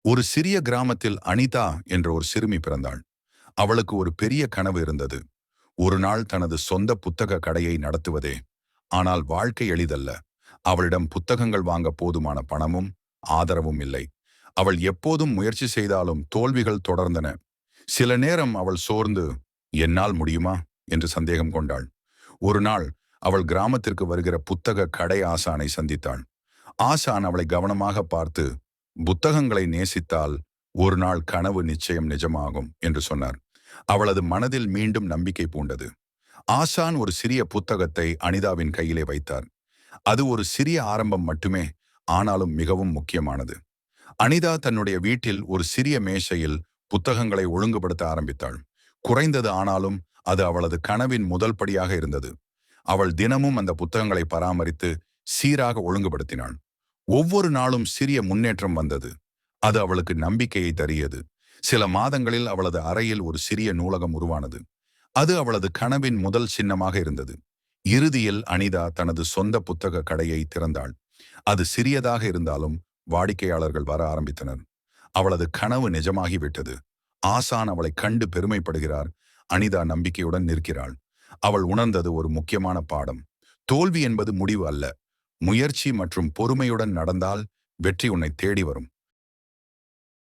ஒரு சிறிய கிராமத்தில் அனிதா என்ற ஒரு சிறுமி பிறந்தாள். அவளுக்கு ஒரு பெரிய கனவு இருந்தது. ஒரு நாள் தனது சொந்த புத்தக கடையை நடத்துவதே. ஆனால் வாழ்க்கை எளிதல்ல. அவளிடம் புத்தகங்கள் வாங்க போதுமான பணமும் ஆதரவும் இல்லை. அவள் எப்போதும் முயற்சி செய்தாலும் தோல்விகள் தொடர்ந்தன. சில நேரம் அவள் சோர்ந்து, என்னால் முடியுமா என்று சந்தேகம் கொண்டாள். ஒரு நாள் அவள் கிராமத்திற்கு வருகிற புத்தக கடை ஆசானை சந்தித்தாள். ஆசான் அவளை கவனமாக பார்த்து, புத்தகங்களை நேசித்தால் ஒரு நாள் கனவு நிச்சயம் நிஜமாகும் என்று சொன்னார். அவளது மனதில் மீண்டும் நம்பிக்கை பூண்டது. ஆசான் ஒரு சிறிய புத்தகத்தை அனிதாவின் கையிலே வைத்தார். அது ஒரு சிறிய ஆரம்பம் மட்டுமே, ஆனாலும் மிகவும் முக்கியமானது. அனிதா தன்னுடைய வீட்டில் ஒரு சிறிய மேசையில் புத்தகங்களை ஒழுங்குபடுத்த ஆரம்பித்தாள். குறைந்தது, ஆனாலும் அது அவளது கனவின் முதல் படியாக இருந்தது. அவள் தினமும் அந்த புத்தகங்களை பராமரித்து சீராக ஒழுங்குபடுத்தினாள். ஒவ்வொரு நாளும் சிறிய முன்னேற்றம் வந்தது. அது அவளுக்கு நம்பிக்கையை தரியது. சில மாதங்களில் அவளது அறையில் ஒரு சிறிய நூலகம் உருவானது. அது அவளது கனவின் முதல் சின்னமாக இருந்தது. இறுதியில் அனிதா தனது சொந்த புத்தக கடையை திறந்தாள். அது சிறியதாக இருந்தாலும் வாடிக்கையாளர்கள் வர ஆரம்பித்தனர். அவளது கனவு நிஜமாகிவிட்டது. ஆசான் அவளை கண்டு பெருமைப்படுகிறார். அனிதா நம்பிக்கையுடன் நிற்கிறாள். அவள் உணர்ந்தது ஒரு முக்கியமான பாடம். தோல்வி என்பது முடிவு அல்ல. முயற்சி மற்றும் பொறுமையுடன் நடந்தால் வெற்றி உன்னை தேடி வரும்.